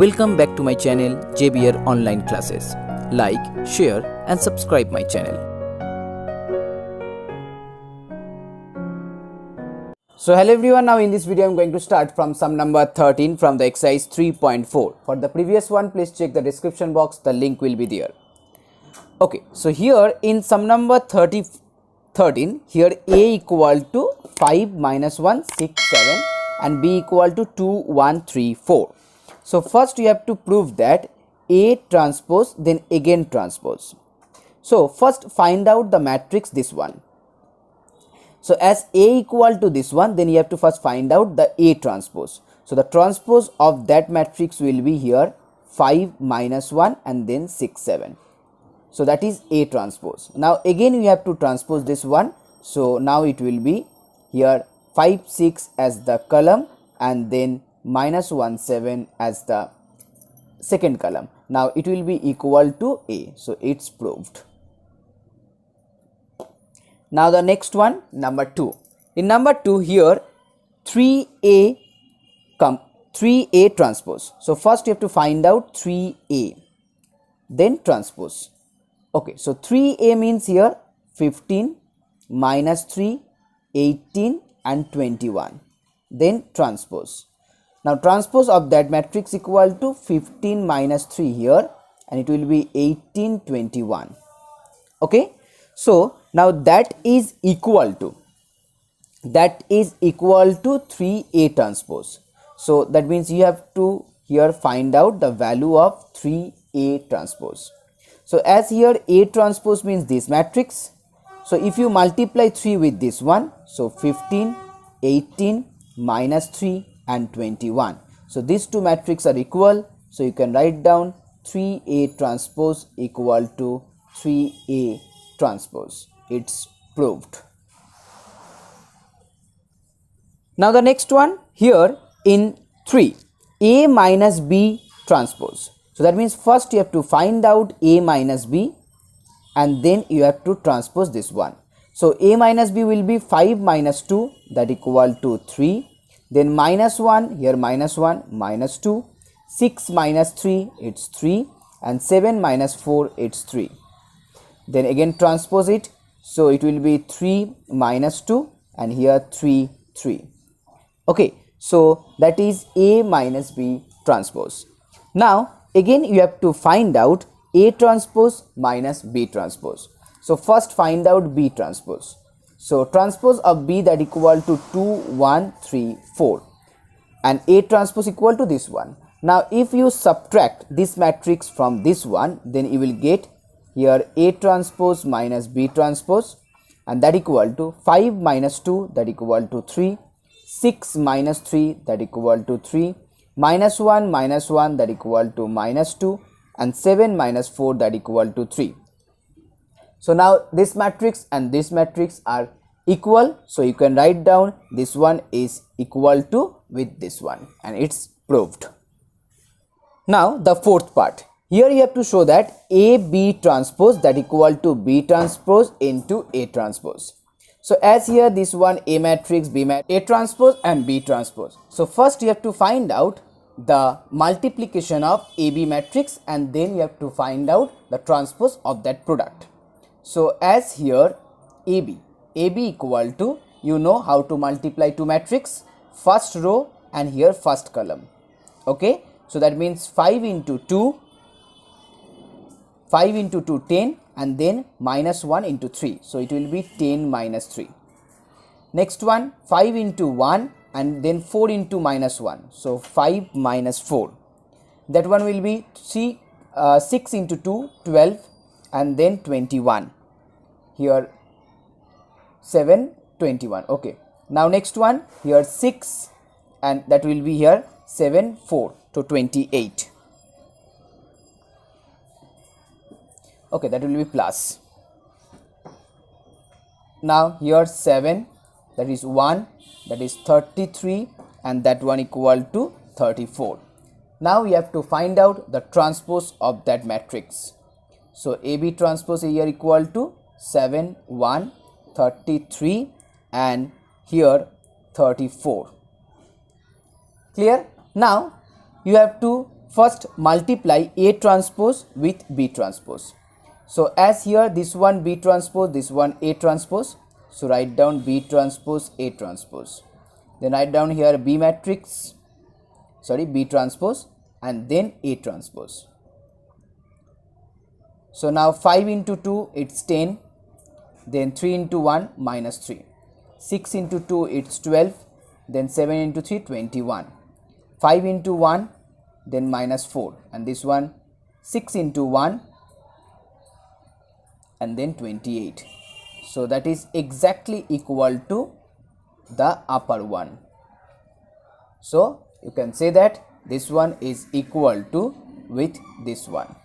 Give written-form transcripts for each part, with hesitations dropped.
Welcome back to my channel JBR Online Classes. Like, share and subscribe my channel. So hello everyone, now in this video I am going to start from sum number 13 from the exercise 3.4. For the previous one, please check the description box, the link will be there. Okay, so here in sum number 13, here A equal to 5 minus 1, 6, 7 and B equal to 2, 1, 3, 4. So first you have to prove that A transpose, then again transpose. So first find out the matrix this one. So as A equal to this one, then you have to first find out the A transpose. So the transpose of that matrix will be here 5 minus 1 and then 6, 7. So that is A transpose. Now again you have to transpose this one. So now it will be here 5, 6 as the column and then minus 1, 7 as the second column. Now it will be equal to A. So it's proved. Now the next one, number 2. In number 2 here 3A transpose. So first you have to find out 3A, then transpose. Okay, so 3A means here 15 minus 3, 18 and 21. Then transpose. Now transpose of that matrix equal to 15 minus 3 here and it will be 18, 21. Okay. So now that is equal to 3A transpose. So that means you have to here find out the value of 3A transpose. So as here A transpose means this matrix. So if you multiply 3 with this one, so 15, 18, minus 3 and 21. So these two matrices are equal. So you can write down 3A transpose equal to 3A transpose. It's proved. Now the next one here in 3, A minus B transpose. So that means first you have to find out A minus B and then you have to transpose this one. So A minus B will be 5 minus 2, that equal to 3. Then minus 1, here minus 1, minus 2. 6 minus 3, it's 3. And 7 minus 4, it's 3. Then again transpose it. So it will be 3 minus 2 and here 3, 3. Okay, so that is A minus B transpose. Now again you have to find out A transpose minus B transpose. So first find out B transpose. So transpose of B, that equal to 2, 1, 3, 4 and A transpose equal to this one. Now if you subtract this matrix from this one, then you will get here A transpose minus B transpose and that equal to 5 minus 2, that equal to 3, 6 minus 3, that equal to 3, minus 1 that equal to minus 2 and 7 minus 4 that equal to 3. So now this matrix and this matrix are equal. So you can write down this one is equal to with this one and it's proved. Now the fourth part. Here you have to show that AB transpose, that equal to B transpose into A transpose. So as here this one A matrix, B matrix, A transpose and B transpose. So first you have to find out the multiplication of AB matrix and then you have to find out the transpose of that product. So as here AB equal to, you know how to multiply two matrix, first row and here first column. Okay, so that means 5 into 2, 10 and then minus 1 into 3. So it will be 10 minus 3. Next one 5 into 1 and then 4 into minus 1. So 5 minus 4. That one will be 6 into 2, 12 and then 21. Here 7, 21. Okay. Now next one here 6 and that will be here 7, 4 to 28. Okay, that will be plus. Now here 7, that is 1, that is 33 and that one equal to 34. Now we have to find out the transpose of that matrix. So AB transpose here equal to 7, 1, 33 and here 34. Clear? Now you have to first multiply A transpose with B transpose. So as here this one B transpose, this one A transpose, so write down B transpose A transpose, then write down here B matrix, sorry B transpose, and then A transpose. So now 5 into 2 it's 10, then 3 into 1 minus 3, 6 into 2 it's 12, then 7 into 3 21, 5 into 1 then minus 4, and this one 6 into 1 and then 28. So that is exactly equal to the upper one. So you can say that this one is equal to with this one.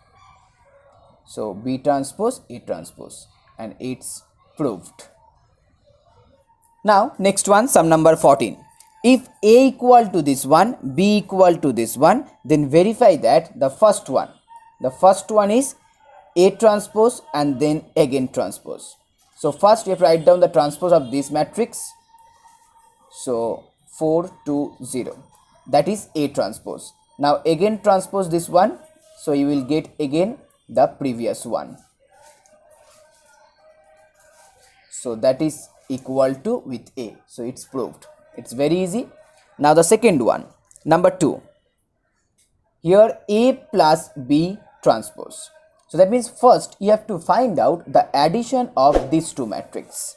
So B transpose A transpose, and it's proved. Now next one, sum number 14. If A equal to this one, B equal to this one, then verify that the first one is A transpose and then again transpose. So first you have to write down the transpose of this matrix. So 4 2 0, that is A transpose. Now again transpose this one, so you will get again the previous one. So that is equal to with A. So it's proved. It's very easy. Now the second one, number 2. Here A plus B transpose. So that means first you have to find out the addition of these two matrices.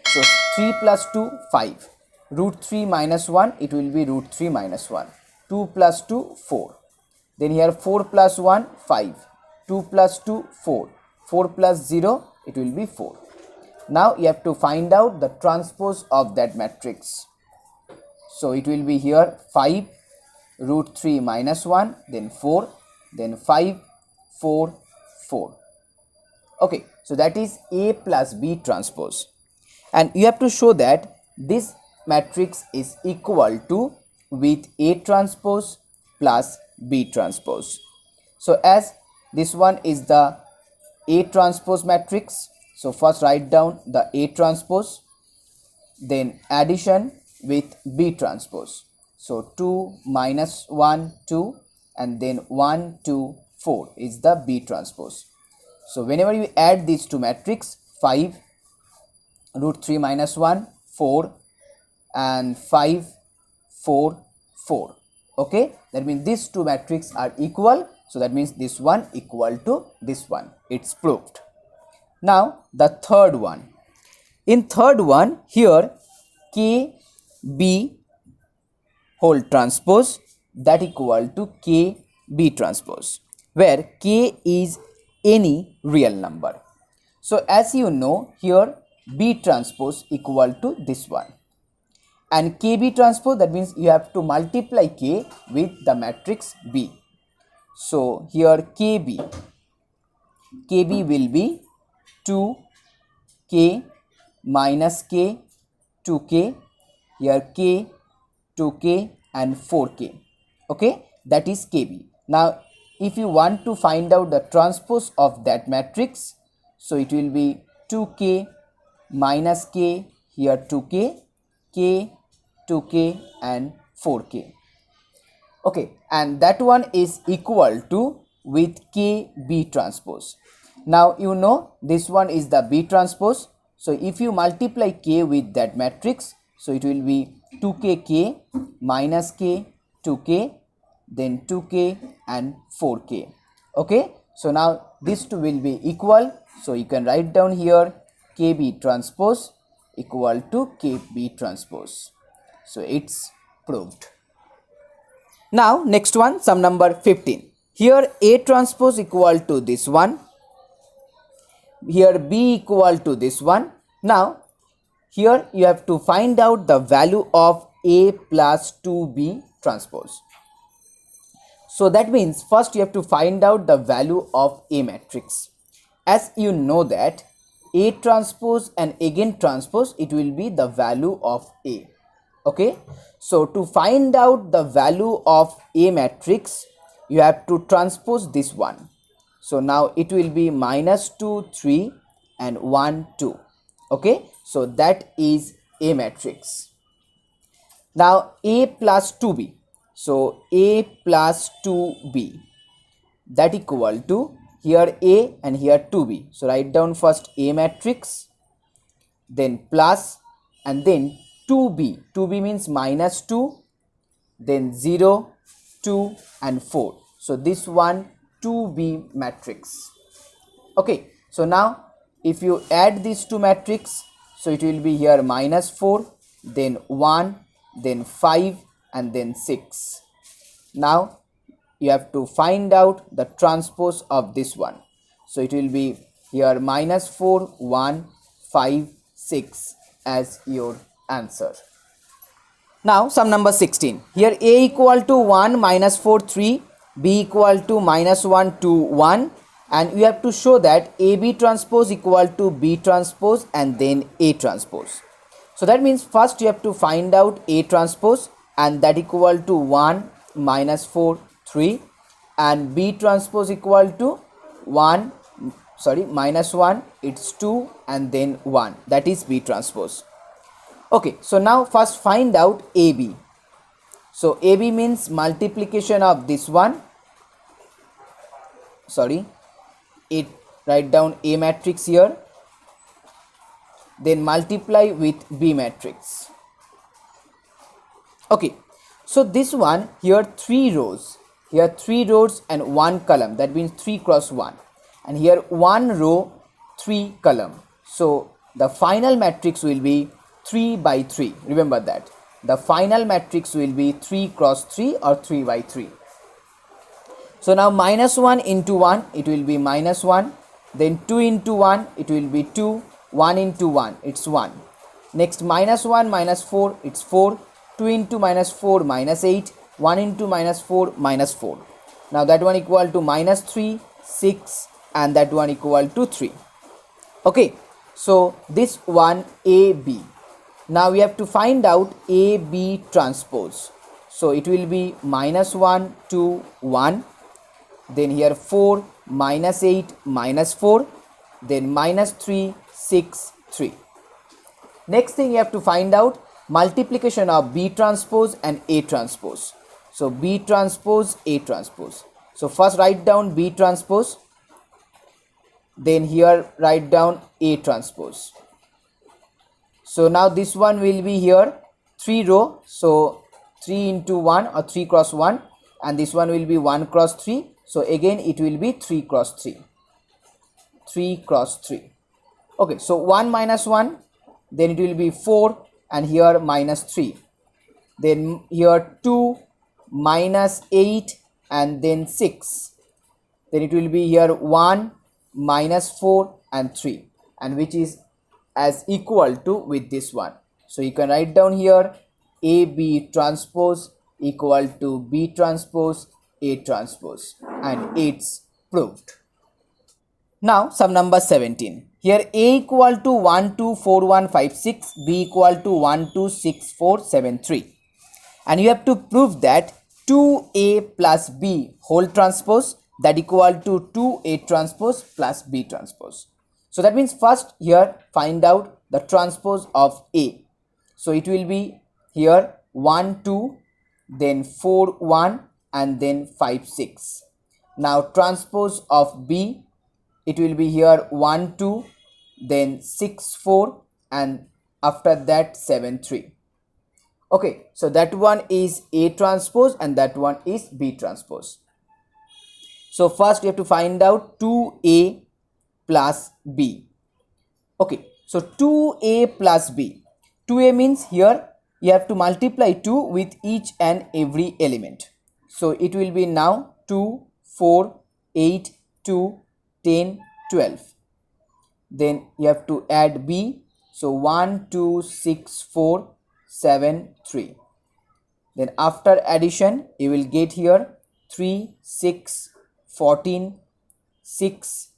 So 3 plus 2 5, root 3 minus 1 it will be root 3 minus 1, 2 plus 2 4, then here 4 plus 1 5, 2 plus 2 4, 4 plus 0 it will be 4. Now you have to find out the transpose of that matrix. So it will be here 5 root 3 minus 1, then 4, then 5 4 4. Okay, so that is A plus B transpose, and you have to show that this matrix is equal to with A transpose plus B transpose. So as this one is the A transpose matrix, so first write down the A transpose, then addition with B transpose. So 2 minus 1 2, and then 1 2 4 is the B transpose. So whenever you add these two matrices, 5 root 3 minus 1 4 and 5 4 4. Okay, that means these two matrices are equal. So that means this one equal to this one. It's proved. Now the third one. In third one, here KB whole transpose that equal to KB transpose, where K is any real number. So as you know, here B transpose equal to this one, and KB transpose, that means you have to multiply K with the matrix B. So here KB will be 2K minus K 2K, here K 2K and 4K. Okay, that is KB. Now if you want to find out the transpose of that matrix, so it will be 2K minus K, here 2K, K 2K and 4K. Okay, and that one is equal to with KB transpose. Now you know this one is the B transpose. So if you multiply K with that matrix, so it will be 2KK minus K 2K, then 2K and 4K. Okay, so now these two will be equal. So you can write down here KB transpose equal to KB transpose. So it's proved. Now next one, sum number 15. Here A transpose equal to this one, here B equal to this one. Now here you have to find out the value of A plus 2B transpose. So that means first you have to find out the value of A matrix. As you know that A transpose and again transpose, it will be the value of A. Okay, so to find out the value of A matrix, you have to transpose this one. So now it will be minus 2 3 and 1 2. Okay, so that is A matrix. Now A plus 2B, So A plus 2B, that equal to here A and here 2B. So write down first A matrix, then plus, and then 2B. 2B means minus 2, then 0, 2 and 4. So this one 2B matrix. Okay, so now if you add these two matrix, so it will be here minus 4, then 1, then 5 and then 6. Now you have to find out the transpose of this one. So it will be here minus 4, 1, 5, 6 as your answer. Now sum number 16. Here A equal to 1, minus 4, 3, B equal to minus 1, 2, 1, and we have to show that AB transpose equal to B transpose and then A transpose. So that means first you have to find out A transpose, and that equal to 1, minus 4, 3, and B transpose equal to minus 1, it's 2 and then 1, that is B transpose. Okay, so now first find out AB. So AB means multiplication of this one, write down A matrix here, then multiply with B matrix. Okay, so this one here 3 rows, here 3 rows and 1 column, that means 3 cross 1, and here 1 row 3 column. So the final matrix will be 3 by 3. Remember that the final matrix will be 3 cross 3 or 3 by 3. So now minus 1 into 1, it will be minus 1, then 2 into 1, it will be 2, 1 into 1, it's 1. Next minus 1 minus 4, it's 4, 2 into minus 4 minus 8, 1 into minus 4 minus 4. Now that one equal to minus 3, 6 and that one equal to 3. Okay, so this one AB. Now we have to find out AB transpose. So it will be minus 1, 2, 1, then here 4, minus 8, minus 4, then minus 3, 6, 3. Next thing you have to find out multiplication of B transpose and A transpose. So B transpose, A transpose. So first write down B transpose, then here write down A transpose. So now this one will be here 3 row, so 3 into 1 or 3 cross 1, and this one will be 1 cross 3. So again it will be 3 cross 3, 3 cross 3. Okay, so 1 minus 1, then it will be 4 and here minus 3. Then here 2, minus 8 and then 6. Then it will be here 1, minus 4 and 3, and which is as equal to with this one. So you can write down here AB transpose equal to B transpose, A transpose, and it's proved. Now sum number 17. Here A equal to 1, 2, 4, 1, 5, 6, B equal to 1, 2, 6, 4, 7, 3. And you have to prove that 2A plus B whole transpose, that equal to 2A transpose plus B transpose. So that means first here find out the transpose of A. So it will be here 1, 2, then 4, 1 and then 5, 6. Now transpose of B, it will be here 1, 2, then 6, 4 and after that 7, 3. Okay, so that one is A transpose and that one is B transpose. So first we have to find out 2A plus B. Okay, so 2A plus B. 2A means here you have to multiply 2 with each and every element. So it will be now 2, 4, 8, 2, 10, 12. Then you have to add B. So 1, 2, 6, 4, 7, 3. Then after addition you will get here 3, 6, 14, 6,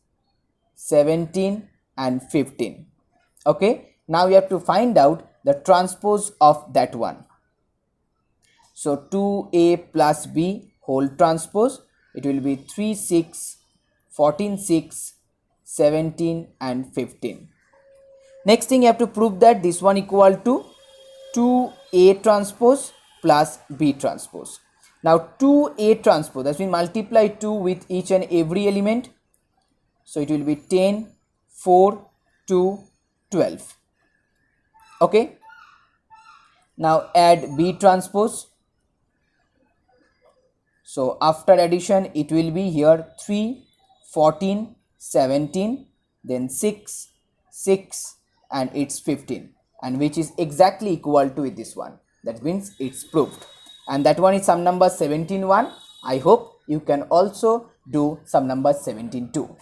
17 and 15. Okay, now you have to find out the transpose of that one. So 2A plus B whole transpose, it will be 3, 6, 14, 6, 17 and 15. Next thing you have to prove that this one equal to 2A transpose plus B transpose. Now 2A transpose, that means multiply 2 with each and every element. So it will be 10, 4, 2, 12. Okay. Now add B transpose. So after addition it will be here 3, 14, 17, then 6, 6 and it's 15, and which is exactly equal to this one. That means it's proved. And that one is sum number 17 one. I hope you can also do sum number 17 too.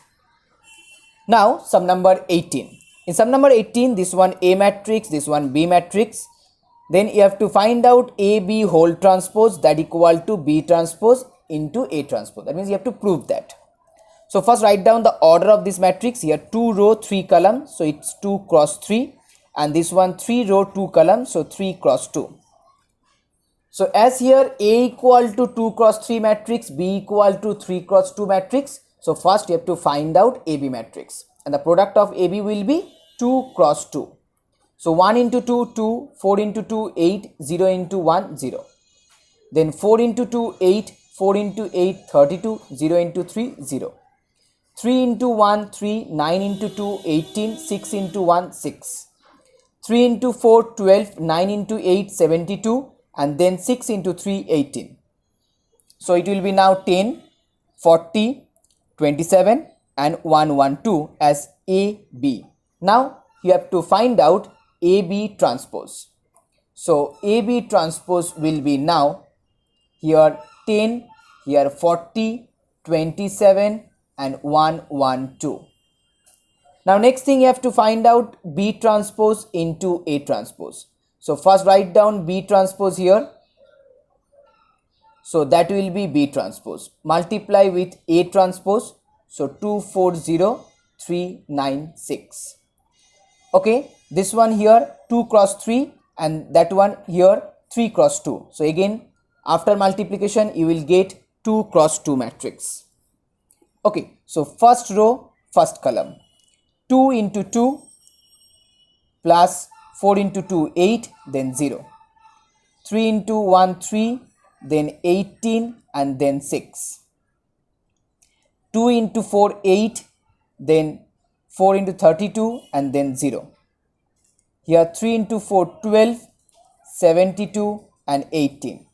Now sum number 18. In sum number 18, this one A matrix, this one B matrix. Then you have to find out AB whole transpose that equal to B transpose into A transpose. That means you have to prove that. So first write down the order of this matrix. Here 2 row 3 column, so it's 2 cross 3, and this one 3 row 2 column, so 3 cross 2. So as here A equal to 2 cross 3 matrix, B equal to 3 cross 2 matrix. So first you have to find out AB matrix, and the product of AB will be 2 cross 2. So 1 into 2, 2, 4 into 2, 8, 0 into 1, 0. Then 4 into 2, 8, 4 into 8, 32, 0 into 3, 0. 3 into 1, 3, 9 into 2, 18, 6 into 1, 6. 3 into 4, 12, 9 into 8, 72, and then 6 into 3, 18. So it will be now 10, 40, 27 and 112 as AB. Now you have to find out AB transpose. So AB transpose will be now here 10, here 40, 27 and 112. Now next thing you have to find out B transpose into A transpose. So first write down B transpose here. So that will be B transpose. Multiply with A transpose. So 240396. Okay, this one here 2 cross 3 and that one here 3 cross 2. So again after multiplication you will get 2 cross 2 matrix. Okay, so first row first column 2 into 2 plus 4 into 2 8, then 0. 3 into 1 3, then 18 and then 6. 2 into 4 8, then 4 into 32 and then 0. Here 3 into 4 12, 72 and 18.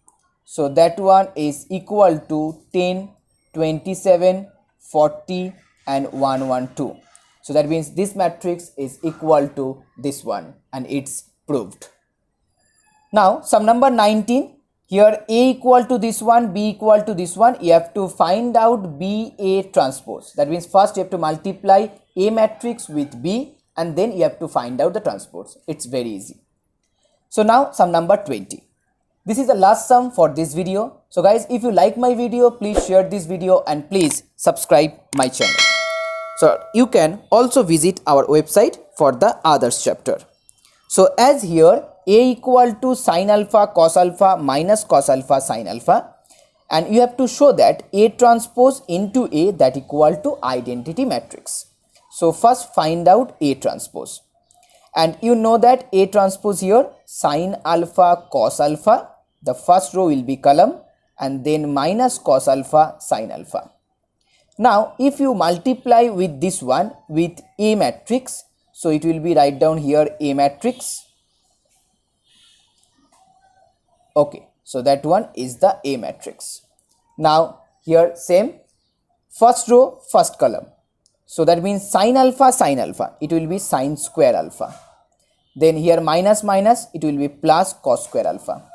So that one is equal to 10, 27, 40 and 112. So that means this matrix is equal to this one, and it's proved. Now sum number 19. Here A equal to this one, B equal to this one. You have to find out BA transpose. That means first you have to multiply A matrix with B and then you have to find out the transpose. It's very easy. So now sum number 20. This is the last sum for this video. So guys, if you like my video, please share this video and please subscribe my channel. So you can also visit our website for the others chapter. So as here A equal to sin alpha cos alpha minus cos alpha sin alpha, and you have to show that A transpose into A that equal to identity matrix. So first find out A transpose, and you know that A transpose here sin alpha cos alpha, the first row will be column, and then minus cos alpha sin alpha. Now if you multiply with this one with A matrix, so it will be write down here A matrix. Okay, so that one is the A matrix. Now here same, first row first column, so that means sin alpha, it will be sin square alpha. Then here minus minus, it will be plus cos square alpha.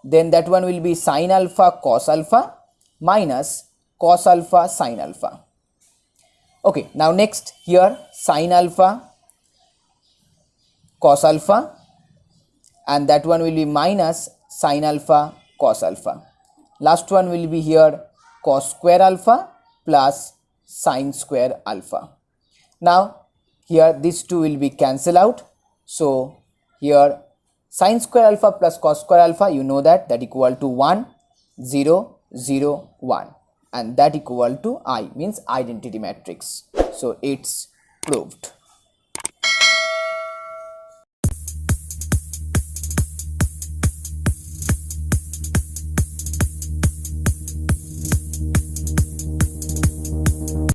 Then that one will be sin alpha cos alpha minus cos alpha sin alpha. Okay, now next here sin alpha cos alpha, and that one will be minus sin alpha cos alpha. Last one will be here cos square alpha plus sin square alpha. Now here these two will be cancel out. So here sin square alpha plus cos square alpha, you know that equal to 1 0 0 1, and that equal to I, means identity matrix. So it's proved.